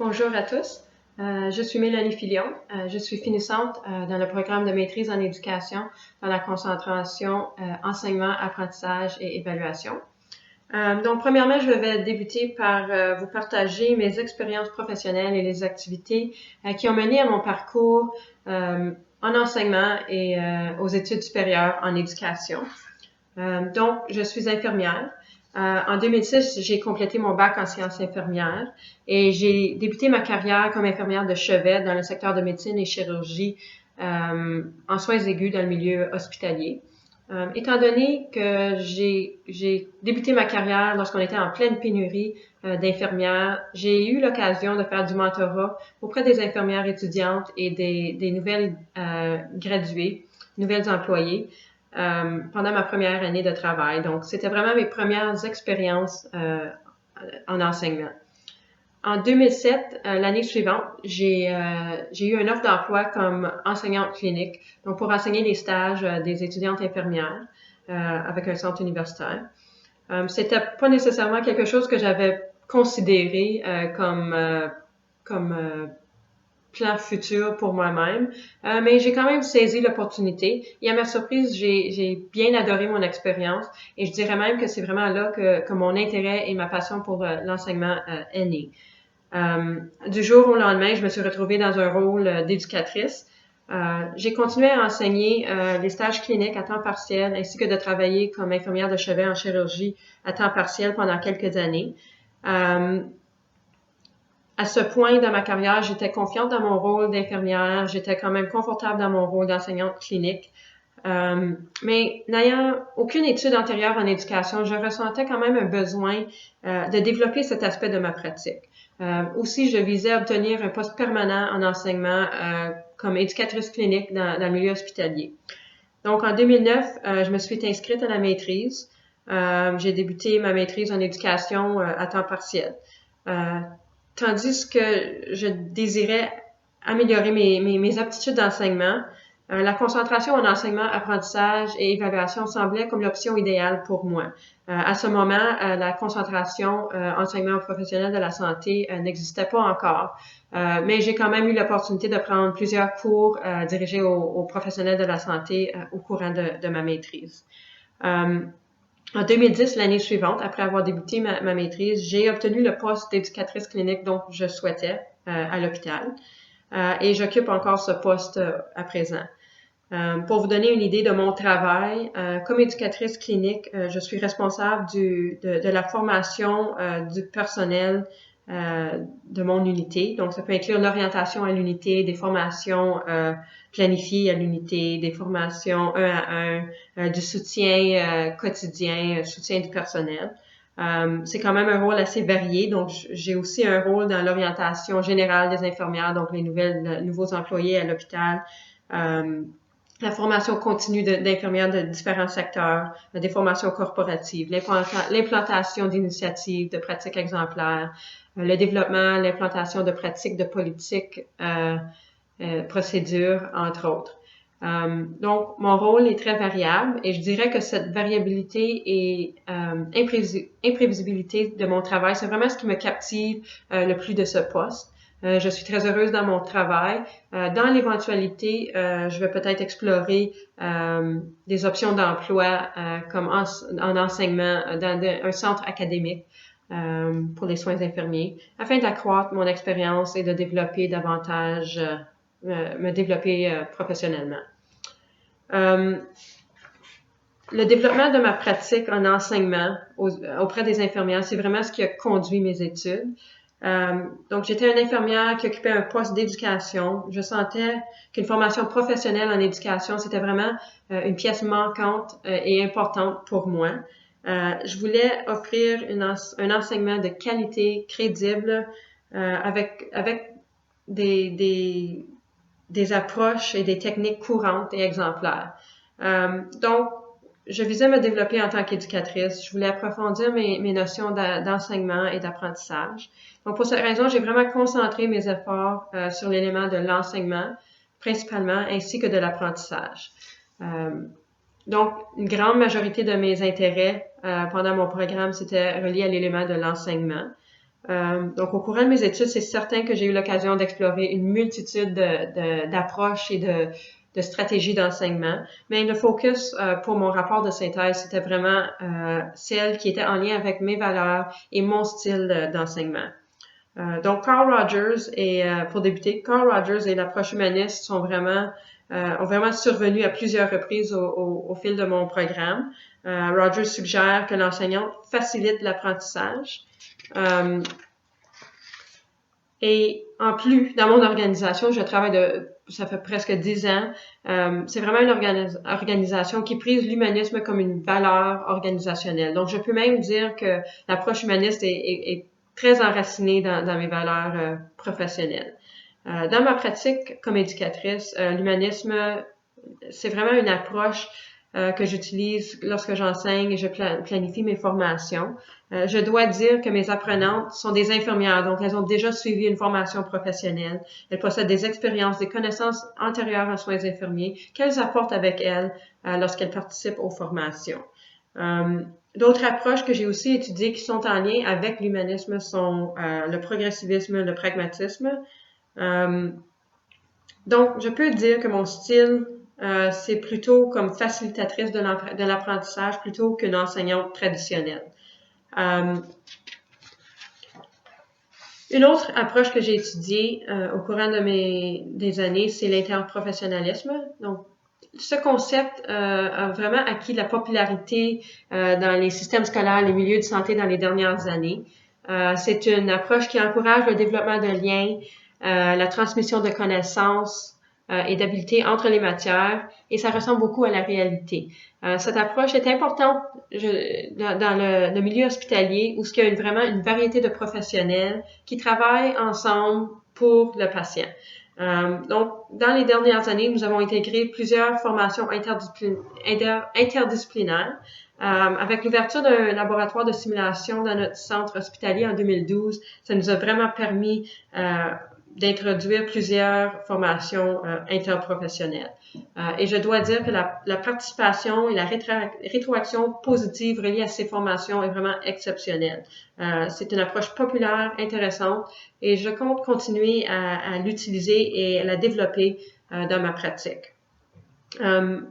Bonjour à tous. Je suis Mélanie Filion. Je suis finissante dans le programme de maîtrise en éducation dans la concentration enseignement, apprentissage et évaluation. Donc, premièrement, je vais débuter par vous partager mes expériences professionnelles et les activités qui ont mené à mon parcours en enseignement et aux études supérieures en éducation. Donc, je suis infirmière. En 2006, j'ai complété mon bac en sciences infirmières et j'ai débuté ma carrière comme infirmière de chevet dans le secteur de médecine et chirurgie en soins aigus dans le milieu hospitalier. Étant donné que j'ai débuté ma carrière lorsqu'on était en pleine pénurie d'infirmières, j'ai eu l'occasion de faire du mentorat auprès des infirmières étudiantes et des nouvelles graduées, nouvelles employées. Pendant ma première année de travail. Donc, c'était vraiment mes premières expériences en enseignement. En 2007, l'année suivante, j'ai eu une offre d'emploi comme enseignante clinique, donc pour enseigner les stages des étudiantes infirmières avec un centre universitaire. C'était pas nécessairement quelque chose que j'avais considéré comme plan futur pour moi-même, mais j'ai quand même saisi l'opportunité et à ma surprise, j'ai bien adoré mon expérience et je dirais même que c'est vraiment là que mon intérêt et ma passion pour l'enseignement est né. Du jour au lendemain, je me suis retrouvée dans un rôle d'éducatrice. J'ai continué à enseigner les stages cliniques à temps partiel ainsi que de travailler comme infirmière de chevet en chirurgie à temps partiel pendant quelques années. À ce point dans ma carrière, j'étais confiante dans mon rôle d'infirmière, j'étais quand même confortable dans mon rôle d'enseignante clinique. Mais n'ayant aucune étude antérieure en éducation, je ressentais quand même un besoin de développer cet aspect de ma pratique. Aussi, je visais à obtenir un poste permanent en enseignement comme éducatrice clinique dans le milieu hospitalier. Donc, en 2009, je me suis inscrite à la maîtrise. J'ai débuté ma maîtrise en éducation à temps partiel. Tandis que je désirais améliorer mes aptitudes d'enseignement, la concentration en enseignement, apprentissage et évaluation semblait comme l'option idéale pour moi. À ce moment, la concentration enseignement professionnel de la santé n'existait pas encore, mais j'ai quand même eu l'opportunité de prendre plusieurs cours dirigés aux professionnels de la santé au courant de ma maîtrise. En 2010, l'année suivante, après avoir débuté ma maîtrise, j'ai obtenu le poste d'éducatrice clinique dont je souhaitais à l'hôpital et j'occupe encore ce poste à présent. Pour vous donner une idée de mon travail, comme éducatrice clinique, je suis responsable de la formation du personnel de mon unité. Donc, ça peut inclure l'orientation à l'unité, des formations planifiées à l'unité, des formations un à un, du soutien quotidien, soutien du personnel. C'est quand même un rôle assez varié. Donc, j'ai aussi un rôle dans l'orientation générale des infirmières, donc les nouveaux employés à l'hôpital. La formation continue d'infirmières de différents secteurs, des formations corporatives, l'implantation d'initiatives, de pratiques exemplaires, le développement, l'implantation de pratiques de politique, procédures, entre autres. Donc, mon rôle est très variable et je dirais que cette variabilité et imprévisibilité de mon travail, c'est vraiment ce qui me captive le plus de ce poste. Je suis très heureuse dans mon travail. Dans l'éventualité, je vais peut-être explorer des options d'emploi comme en enseignement dans un centre académique pour les soins infirmiers, afin d'accroître mon expérience et de développer davantage, me développer professionnellement. Le développement de ma pratique en enseignement auprès des infirmières, c'est vraiment ce qui a conduit mes études. Donc, j'étais une infirmière qui occupait un poste d'éducation. Je sentais qu'une formation professionnelle en éducation, c'était vraiment une pièce manquante et importante pour moi. Je voulais offrir un enseignement de qualité, crédible, avec des approches et des techniques courantes et exemplaires. Donc, je visais me développer en tant qu'éducatrice. Je voulais approfondir mes notions d'enseignement et d'apprentissage. Donc, pour cette raison, j'ai vraiment concentré mes efforts sur l'élément de l'enseignement, principalement, ainsi que de l'apprentissage. Donc, une grande majorité de mes intérêts pendant mon programme, c'était relié à l'élément de l'enseignement. Donc, au courant de mes études, c'est certain que j'ai eu l'occasion d'explorer une multitude d'approches et de stratégies d'enseignement, mais le focus pour mon rapport de synthèse, c'était vraiment celle qui était en lien avec mes valeurs et mon style d'enseignement. Donc, Carl Rogers pour débuter, Carl Rogers et l'approche humaniste ont vraiment survenu à plusieurs reprises au fil de mon programme. Rogers suggère que l'enseignant facilite l'apprentissage. Et en plus, dans mon organisation, ça fait presque 10 ans, c'est vraiment une organisation qui prise l'humanisme comme une valeur organisationnelle. Donc, je peux même dire que l'approche humaniste est très enracinée dans mes valeurs professionnelles. Dans ma pratique comme éducatrice, l'humanisme, c'est vraiment une approche que j'utilise lorsque j'enseigne et je planifie mes formations. Je dois dire que mes apprenantes sont des infirmières, donc elles ont déjà suivi une formation professionnelle. Elles possèdent des expériences, des connaissances antérieures aux soins infirmiers qu'elles apportent avec elles lorsqu'elles participent aux formations. D'autres approches que j'ai aussi étudiées qui sont en lien avec l'humanisme sont le progressivisme, le pragmatisme. Donc, je peux dire que mon style, c'est plutôt comme facilitatrice de l'apprentissage plutôt qu'une enseignante traditionnelle. Une autre approche que j'ai étudiée au courant des années, c'est l'interprofessionnalisme. Donc, ce concept a vraiment acquis de la popularité dans les systèmes scolaires, les milieux de santé dans les dernières années. C'est une approche qui encourage le développement de liens, la transmission de connaissances et d'habiletés entre les matières, et ça ressemble beaucoup à la réalité. Cette approche est importante dans le milieu hospitalier où il y a vraiment une variété de professionnels qui travaillent ensemble pour le patient. Donc, dans les dernières années, nous avons intégré plusieurs formations interdisciplinaires. Avec l'ouverture d'un laboratoire de simulation dans notre centre hospitalier en 2012, ça nous a vraiment permis d'introduire plusieurs formations interprofessionnelles. Et je dois dire que la participation et la rétroaction positive reliée à ces formations est vraiment exceptionnelle. C'est une approche populaire, intéressante, et je compte continuer à l'utiliser et à la développer dans ma pratique. Dans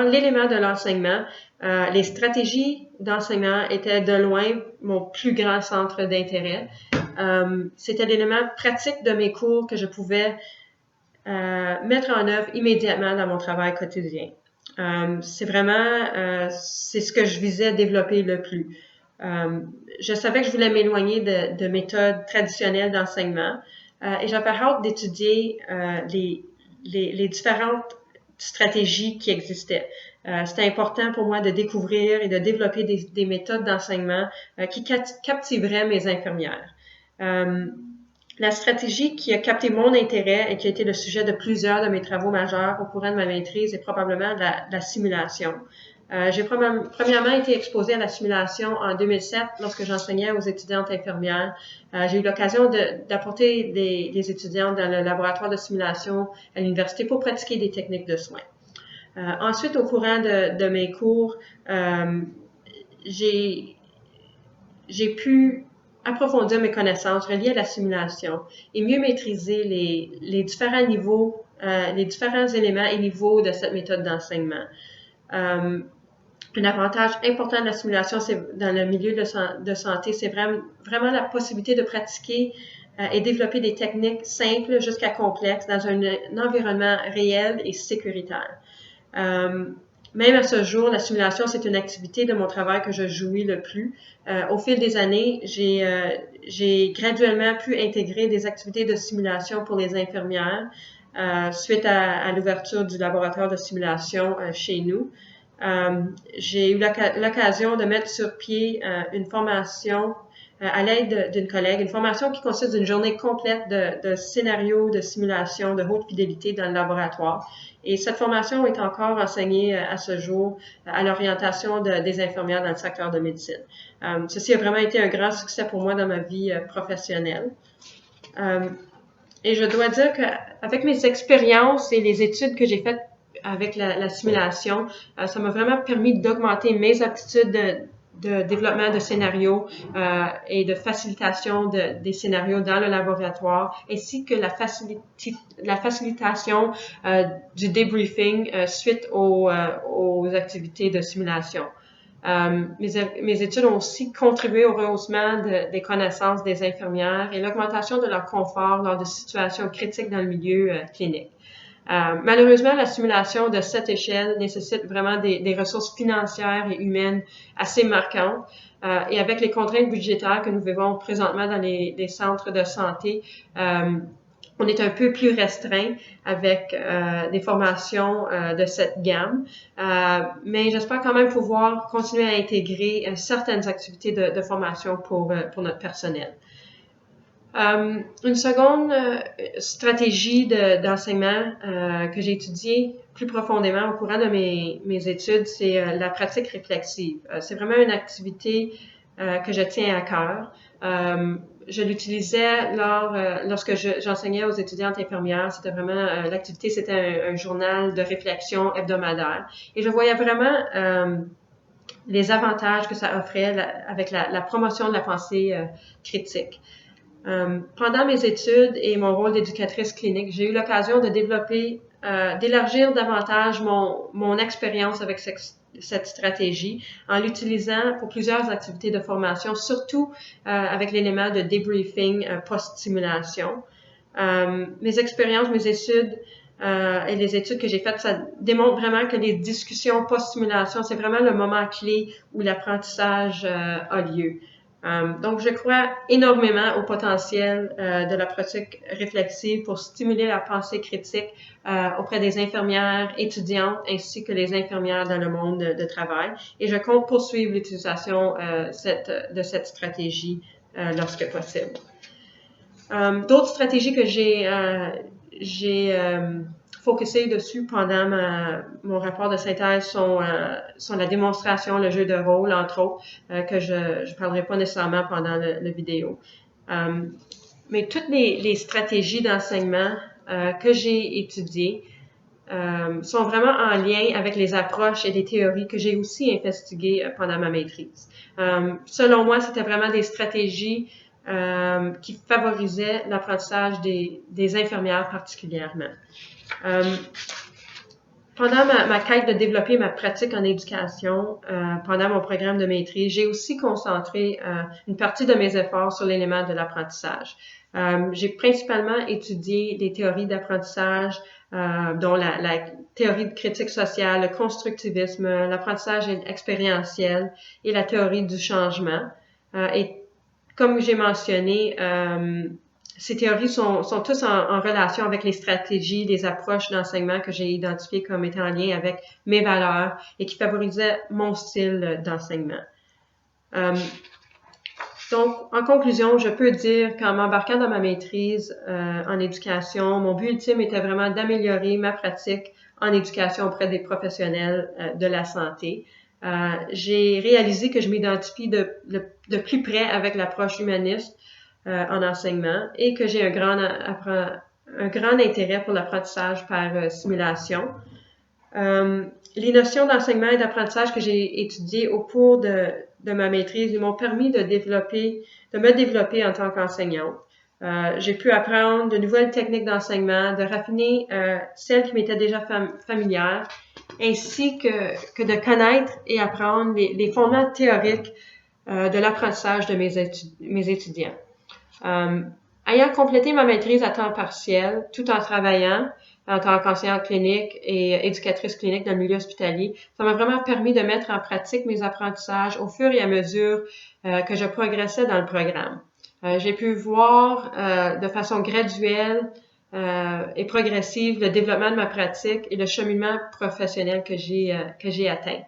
l'élément de l'enseignement, les stratégies d'enseignement étaient de loin mon plus grand centre d'intérêt. C'était l'élément pratique de mes cours que je pouvais mettre en œuvre immédiatement dans mon travail quotidien. C'est ce que je visais développer le plus. Je savais que je voulais m'éloigner de méthodes traditionnelles d'enseignement et j'avais hâte d'étudier les différentes stratégies qui existaient. C'était important pour moi de découvrir et de développer des méthodes d'enseignement qui captiveraient mes infirmières. La stratégie qui a capté mon intérêt et qui a été le sujet de plusieurs de mes travaux majeurs au courant de ma maîtrise est probablement la simulation. J'ai premièrement été exposée à la simulation en 2007 lorsque j'enseignais aux étudiantes infirmières. J'ai eu l'occasion d'apporter des étudiantes dans le laboratoire de simulation à l'université pour pratiquer des techniques de soins. Ensuite, au courant de mes cours, j'ai pu approfondir mes connaissances reliées à la simulation et mieux maîtriser les différents niveaux, les différents éléments et niveaux de cette méthode d'enseignement. Un avantage important de la simulation, c'est dans le milieu de santé, c'est vraiment la possibilité de pratiquer et développer des techniques simples jusqu'à complexes dans un environnement réel et sécuritaire. Même à ce jour, la simulation, c'est une activité de mon travail que je jouis le plus. Au fil des années, j'ai graduellement pu intégrer des activités de simulation pour les infirmières suite à l'ouverture du laboratoire de simulation chez nous. J'ai eu l'occasion de mettre sur pied une formation à l'aide d'une collègue, une formation qui consiste d'une journée complète de scénarios de simulation de haute fidélité dans le laboratoire. Et cette formation est encore enseignée à ce jour à l'orientation des infirmières dans le secteur de médecine. Ceci a vraiment été un grand succès pour moi dans ma vie professionnelle. Et je dois dire qu'avec mes expériences et les études que j'ai faites avec la simulation, ça m'a vraiment permis d'augmenter mes aptitudes de développement de scénarios et de facilitation des scénarios dans le laboratoire, ainsi que la facilitation du debriefing suite aux activités de simulation. Mes études ont aussi contribué au rehaussement des connaissances des infirmières et l'augmentation de leur confort lors de situations critiques dans le milieu clinique. Malheureusement, la simulation de cette échelle nécessite vraiment des ressources financières et humaines assez marquantes. Et avec les contraintes budgétaires que nous vivons présentement dans les centres de santé, on est un peu plus restreint avec des formations de cette gamme, mais j'espère quand même pouvoir continuer à intégrer certaines activités de formation pour notre personnel. Une seconde stratégie d'enseignement que j'ai étudiée plus profondément au courant de mes études, c'est la pratique réflexive. C'est vraiment une activité que je tiens à cœur. Je l'utilisais lorsque j'enseignais aux étudiantes infirmières. C'était vraiment l'activité, c'était un journal de réflexion hebdomadaire. Et je voyais vraiment les avantages que ça offrait avec la promotion de la pensée critique. Pendant mes études et mon rôle d'éducatrice clinique, j'ai eu l'occasion de d'élargir davantage mon expérience avec cette stratégie en l'utilisant pour plusieurs activités de formation, surtout avec l'élément de debriefing post-simulation. Mes expériences, mes études et les études que j'ai faites, ça démontre vraiment que les discussions post-simulation, c'est vraiment le moment clé où l'apprentissage a lieu. Donc, je crois énormément au potentiel de la pratique réflexive pour stimuler la pensée critique auprès des infirmières étudiantes ainsi que les infirmières dans le monde de travail. Et je compte poursuivre l'utilisation de cette stratégie lorsque possible. D'autres stratégies que j'ai focusé dessus pendant mon rapport de synthèse sont la démonstration, le jeu de rôle, entre autres, que je parlerai pas nécessairement pendant le vidéo. Mais toutes les stratégies d'enseignement que j'ai étudiées sont vraiment en lien avec les approches et les théories que j'ai aussi investiguées pendant ma maîtrise. Selon moi, c'était vraiment des stratégies qui favorisaient l'apprentissage des infirmières particulièrement. Pendant ma quête de développer ma pratique en éducation, pendant mon programme de maîtrise, j'ai aussi concentré une partie de mes efforts sur l'élément de l'apprentissage. J'ai principalement étudié des théories d'apprentissage, dont la théorie de critique sociale, le constructivisme, l'apprentissage expérientiel et la théorie du changement. Et comme j'ai mentionné, ces théories sont tous en relation avec les stratégies, les approches d'enseignement que j'ai identifiées comme étant en lien avec mes valeurs et qui favorisaient mon style d'enseignement. Donc, en conclusion, je peux dire qu'en m'embarquant dans ma maîtrise en éducation, mon but ultime était vraiment d'améliorer ma pratique en éducation auprès des professionnels de la santé. J'ai réalisé que je m'identifie de plus près avec l'approche humaniste en enseignement et que j'ai un grand intérêt pour l'apprentissage par simulation. Les notions d'enseignement et d'apprentissage que j'ai étudiées au cours de ma maîtrise m'ont permis de me développer en tant qu'enseignante. J'ai pu apprendre de nouvelles techniques d'enseignement, de raffiner celles qui m'étaient déjà familières, ainsi que de connaître et apprendre les fondements théoriques de l'apprentissage de mes étudiants. Ayant complété ma maîtrise à temps partiel, tout en travaillant en tant qu'enseignante clinique et éducatrice clinique dans le milieu hospitalier, ça m'a vraiment permis de mettre en pratique mes apprentissages au fur et à mesure que je progressais dans le programme. J'ai pu voir de façon graduelle et progressive le développement de ma pratique et le cheminement professionnel que j'ai atteint.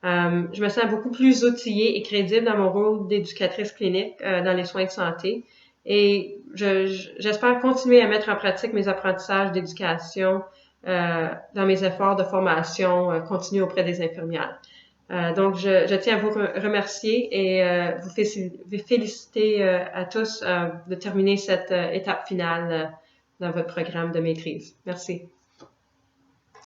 Je me sens beaucoup plus outillée et crédible dans mon rôle d'éducatrice clinique dans les soins de santé. Et j'espère continuer à mettre en pratique mes apprentissages d'éducation dans mes efforts de formation continue auprès des infirmières. Donc, je tiens à vous remercier et vous féliciter à tous de terminer cette étape finale dans votre programme de maîtrise. Merci.